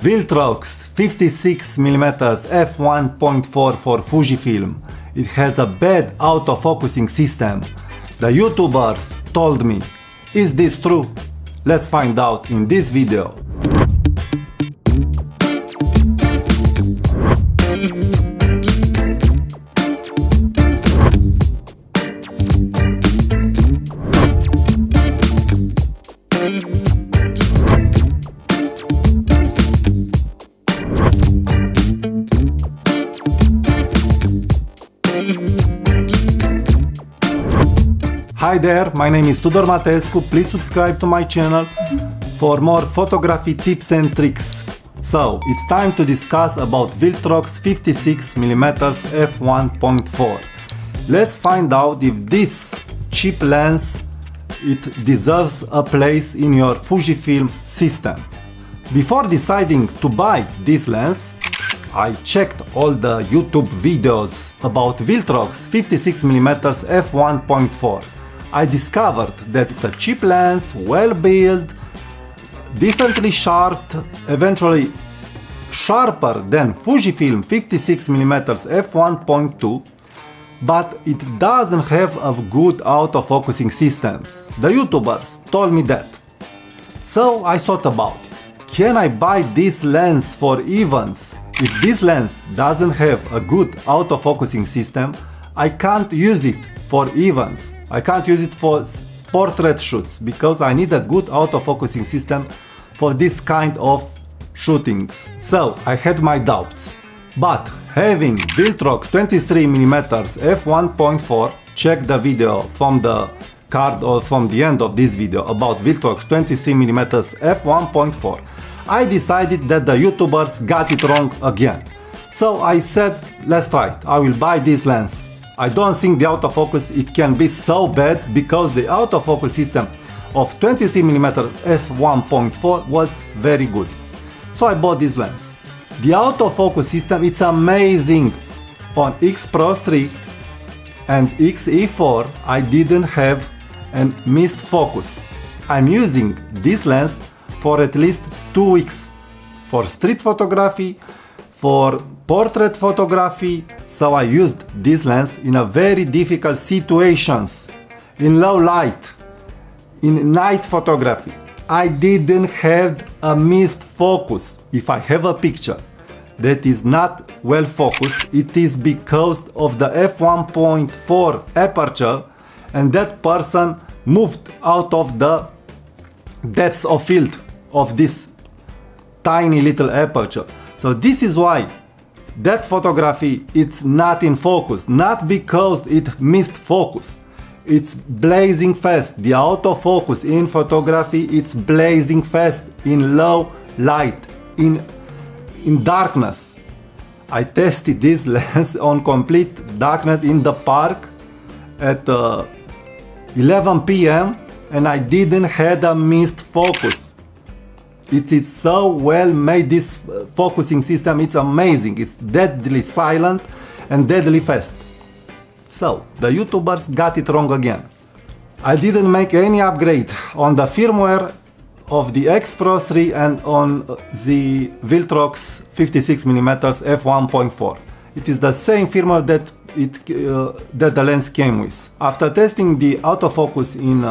Viltrox 56mm f1.4 for Fujifilm. It has a bad autofocusing system. The YouTubers told me. Is this true? Let's find out in this video. Hi there, my name is Tudor Matescu. Please subscribe to my channel for more photography tips and tricks. So, it's time to discuss about Viltrox 56mm f1.4. Let's find out if this cheap lens it deserves a place in your Fujifilm system. Before deciding to buy this lens, I checked all the YouTube videos about Viltrox 56mm f1.4. I discovered that it's a cheap lens, well built, decently sharp, eventually sharper than Fujifilm 56mm f1.2, but it doesn't have a good autofocusing systems. The YouTubers told me that. So I thought about it. Can I buy this lens for events? If this lens doesn't have a good autofocusing system, I can't use it for events. I can't use it for portrait shoots because I need a good autofocusing system for this kind of shootings. So I had my doubts. But having Viltrox 23mm f1.4, check the video from the card or from the end of this video about Viltrox 23mm f1.4, I decided that the YouTubers got it wrong again. So I said, let's try it. I will buy this lens. I don't think the autofocus it can be so bad because the autofocus system of 23mm f1.4 was very good. So I bought this lens. The autofocus system it's amazing. On X-Pro3 and X-E4 I didn't have a missed focus. I'm using this lens for at least 2 weeks for street photography, for portrait photography. So I used this lens in a very difficult situations, in low light, in night photography. I didn't have a missed focus. If I have a picture that is not well focused, it is because of the f1.4 aperture and that person moved out of the depth of field of this tiny little aperture. So this is why that photography it's not in focus, not because it missed focus. It's blazing fast. The autofocus in photography it's blazing fast in low light, in darkness. I tested this lens on complete darkness in the park at 11 p.m. and I didn't have a missed focus. It is so well made, this focusing system, it's amazing. It's deadly silent and deadly fast. So, the YouTubers got it wrong again. I didn't make any upgrade on the firmware of the X-Pro3 and on the Viltrox 56mm f1.4. It is the same firmware that the lens came with. After testing the autofocus in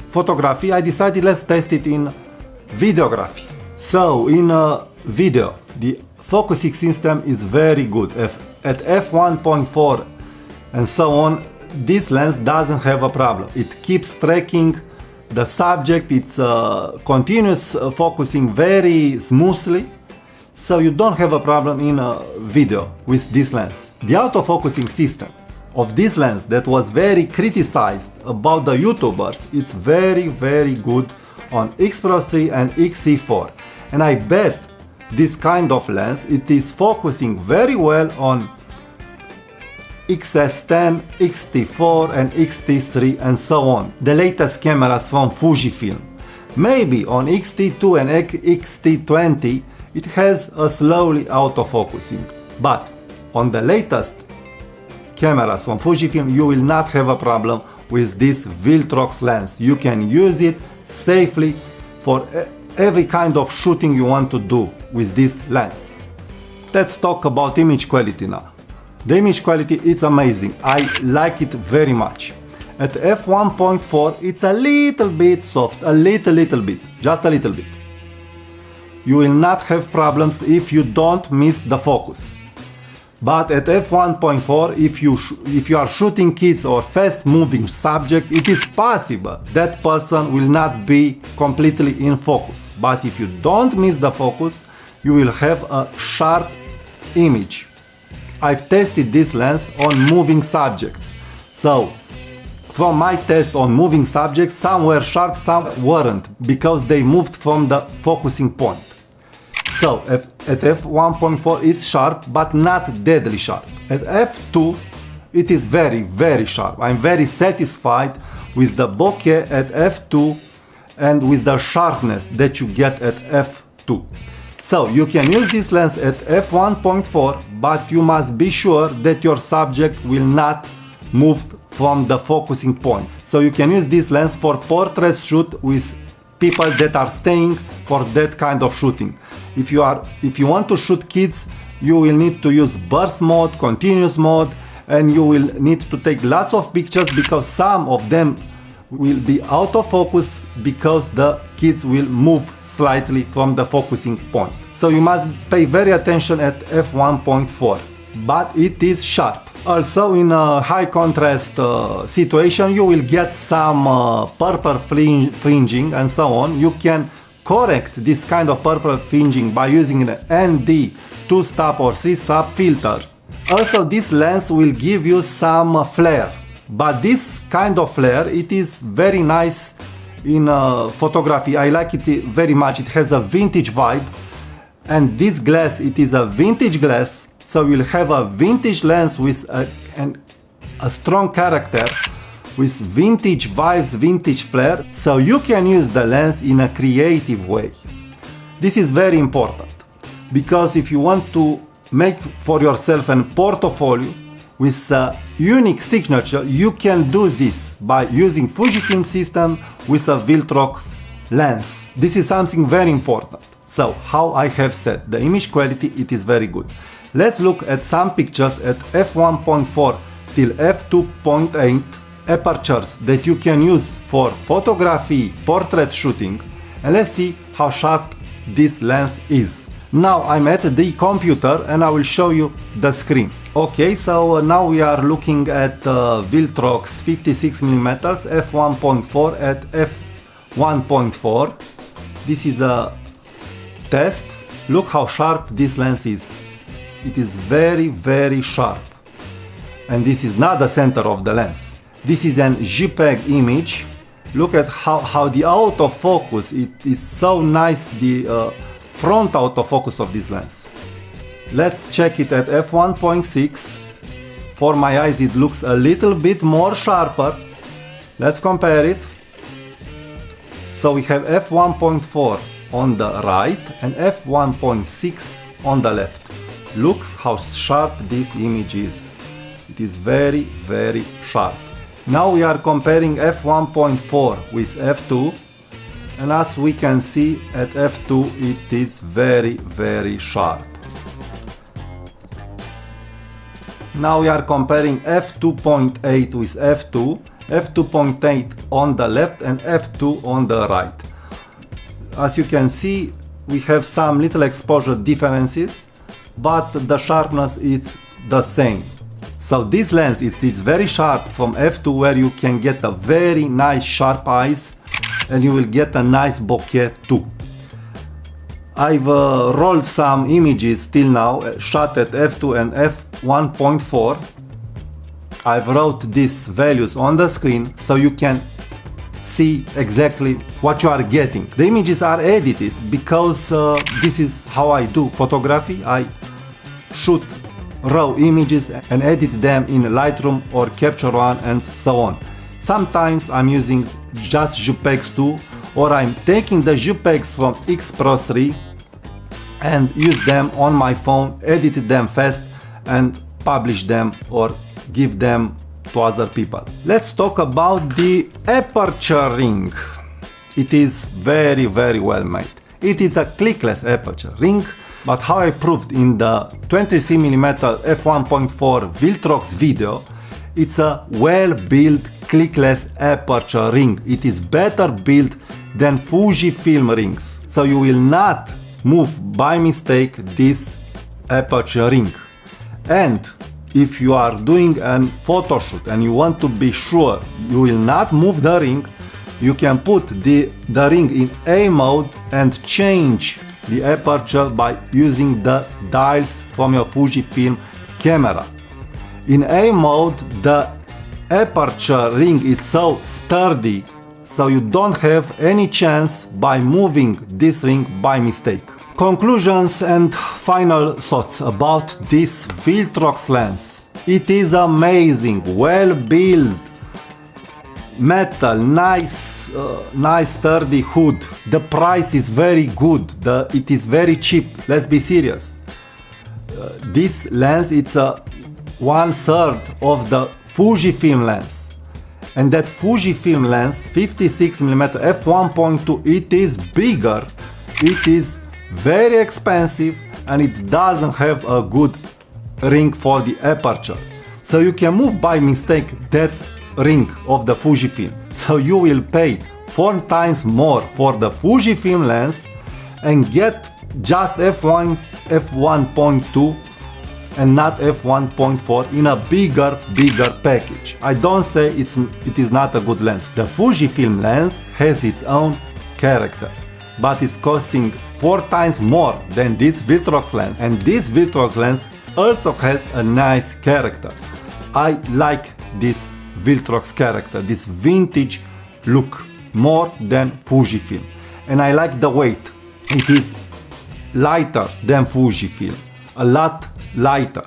photography, I decided let's test it in videography. So in video, the focusing system is very good. At f1.4 and so on, this lens doesn't have a problem. It keeps tracking the subject, it's continuous focusing very smoothly. So you don't have a problem in video with this lens. The autofocusing system of this lens that was very criticized about the YouTubers, it's very good on X-Pro3 and X-E4, and I bet this kind of lens it is focusing very well on XS10, X-T4 and X-T3 and so on, the latest cameras from Fujifilm. Maybe on X-T2 and X-T20 it has a slowly autofocusing, but on the latest cameras from Fujifilm you will not have a problem with this Viltrox lens. You can use it safely for every kind of shooting you want to do with this lens. Let's talk about image quality now. The image quality is amazing. I like it very much. At f1.4 it's a little bit soft, a little bit, just a little bit. You will not have problems if you don't miss the focus. But at f1.4, if you are shooting kids or fast moving subject, it is possible that person will not be completely in focus. But if you don't miss the focus, you will have a sharp image. I've tested this lens on moving subjects. So from my test on moving subjects, some were sharp, some weren't, because they moved from the focusing point. So at f1.4 it's sharp, but not deadly sharp. At f2 it is very sharp. I'm very satisfied with the bokeh at f2 and with the sharpness that you get at f2. So you can use this lens at f1.4, but you must be sure that your subject will not move from the focusing points. So you can use this lens for portrait shoot with people that are staying for that kind of shooting. If you want to shoot kids, you will need to use burst mode, continuous mode, and you will need to take lots of pictures because some of them will be autofocus because the kids will move slightly from the focusing point. So you must pay very attention at f1.4, but it is sharp. Also in a high contrast situation you will get some purple fringing and so on. You can correct this kind of purple fringing by using an ND 2-stop or 3-stop filter. Also this lens will give you some flare, but this kind of flare, it is very nice in photography. I like it very much. It has a vintage vibe, and this glass, it is a vintage glass, so you'll have a vintage lens with a strong character, with vintage vibes, vintage flair, so you can use the lens in a creative way. This is very important, because if you want to make for yourself a portfolio with a unique signature, you can do this by using Fujifilm system with a Viltrox lens. This is something very important. So, how I have said, the image quality, it is very good. Let's look at some pictures at f1.4 till f2.8 apertures that you can use for photography, portrait shooting, and let's see how sharp this lens is. Now I'm at the computer and I will show you the screen. Okay, so now we are looking at Viltrox 56mm f1.4 at f1.4. This is a test. Look how sharp this lens is. It is very sharp. And this is not the center of the lens. This is an JPEG image. Look at how the autofocus, it is so nice, the front autofocus of this lens. Let's check it at f1.6. For my eyes it looks a little bit more sharper. Let's compare it. So we have f1.4 on the right and f1.6 on the left. Look how sharp this image is. It is very sharp. Now we are comparing f1.4 with f2, and as we can see at f2 it is very sharp. Now we are comparing f2.8 with f2, f2.8 on the left and f2 on the right. As you can see, we have some little exposure differences, but the sharpness is the same. So this lens is very sharp from f2, where you can get a very nice sharp eyes and you will get a nice bokeh too. I've rolled some images till now shot at f2 and f1.4. I've wrote these values on the screen so you can see exactly what you are getting. The images are edited because this is how I do photography. I shoot raw images and edit them in Lightroom or Capture One and so on. Sometimes I'm using just JPEGs too, or I'm taking the JPEGs from X-Pro3 and use them on my phone, edit them fast and publish them or give them to other people. Let's talk about the Aperture Ring. It is very well made. It is a clickless aperture ring, but how I proved in the 23mm f1.4 Viltrox video, it's a well-built clickless aperture ring. It is better built than Fujifilm rings, so you will not move by mistake this aperture ring. And if you are doing a photo shoot and you want to be sure you will not move the ring, you can put the ring in A mode and change the aperture by using the dials from your Fujifilm camera. In A mode, the aperture ring is so sturdy, so you don't have any chance by moving this ring by mistake. Conclusions and final thoughts about this Viltrox lens. It is amazing, well built, metal, nice sturdy hood. The price is very good. It is very cheap. Let's be serious. This lens, it's a 1/3 of the Fujifilm lens, and that Fujifilm lens 56mm f1.2, it is bigger, it is very expensive, and it doesn't have a good ring for the aperture, so you can move by mistake that ring of the Fujifilm, so you will pay 4 times more for the Fujifilm lens and get just f1.2 and not f1.4 in a bigger package. I don't say it is not a good lens. The Fujifilm lens has its own character, but it's costing 4 times more than this Viltrox lens, and this Viltrox lens also has a nice character. I like this Viltrox character, this vintage look, more than Fujifilm, and I like the weight. It is lighter than Fujifilm, a lot lighter.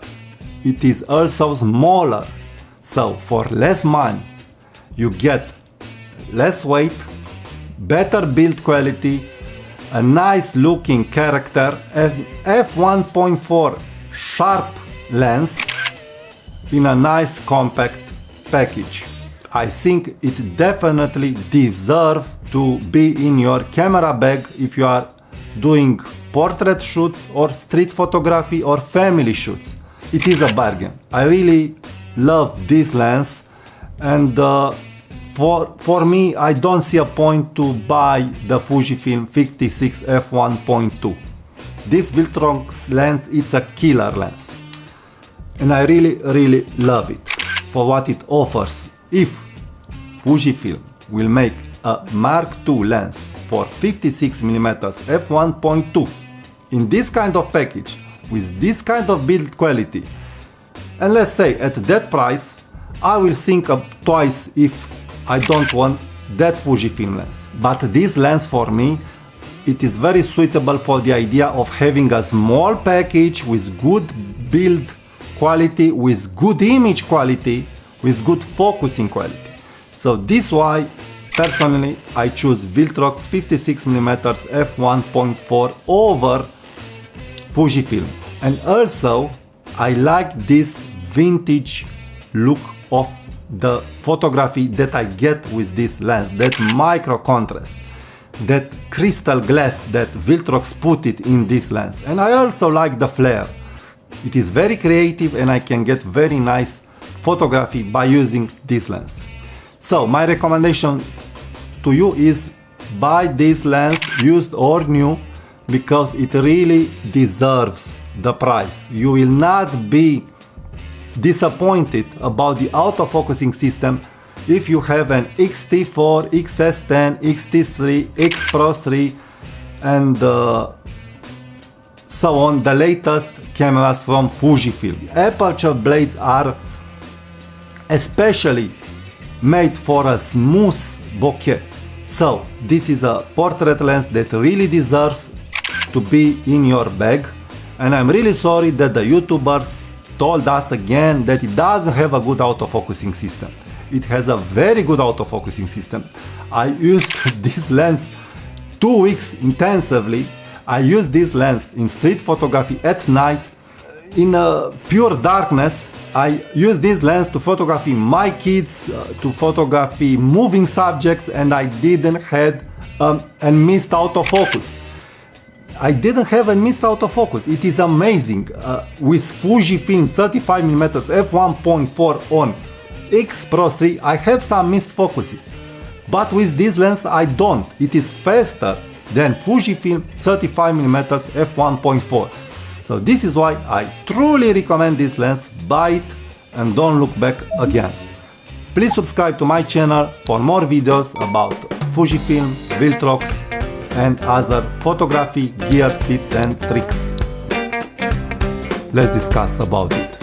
It is also smaller, so for less money you get less weight, better build quality, a nice looking character, and f1.4 sharp lens in a nice compact package. I think it definitely deserves to be in your camera bag if you are doing portrait shoots or street photography or family shoots. It is a bargain. I really love this lens, and for me, I don't see a point to buy the Fujifilm 56 f1.2. This Viltrox lens, it's a killer lens, and I really love it for what it offers. If Fujifilm will make a Mark II lens for 56mm f1.2 in this kind of package with this kind of build quality, and let's say at that price, I will think twice if I don't want that Fujifilm lens. But this lens for me, it is very suitable for the idea of having a small package with good build quality, with good image quality, with good focusing quality. So this is why personally I choose Viltrox 56mm f1.4 over Fujifilm. And also I like this vintage look of the photography that I get with this lens, that micro contrast, that crystal glass that Viltrox put it in this lens. And I also like the flare. It is very creative and I can get very nice photography by using this lens. So my recommendation to you is buy this lens, used or new, because it really deserves the price. You will not be disappointed about the autofocusing system if you have an X-E4, XS10, X-T3, X-Pro3 and so on, the latest cameras from Fujifilm. Aperture blades are especially made for a smooth bokeh. So this is a portrait lens that really deserves to be in your bag, and I'm really sorry that the YouTubers told us again that it doesn't have a good autofocusing system. It has a very good autofocusing system. I used this lens 2 weeks intensively. I used this lens in street photography at night in pure darkness. I use this lens to photography my kids, to photography moving subjects, and I didn't had and missed autofocus. I didn't have a missed autofocus. It is amazing. With Fujifilm 35mm f1.4 on X-Pro3, I have some missed focusing. But with this lens I don't. It is faster than Fujifilm 35mm f1.4. So this is why I truly recommend this lens. Buy it and don't look back again. Please subscribe to my channel for more videos about Fujifilm, Viltrox and other photography gears, tips and tricks. Let's discuss about it.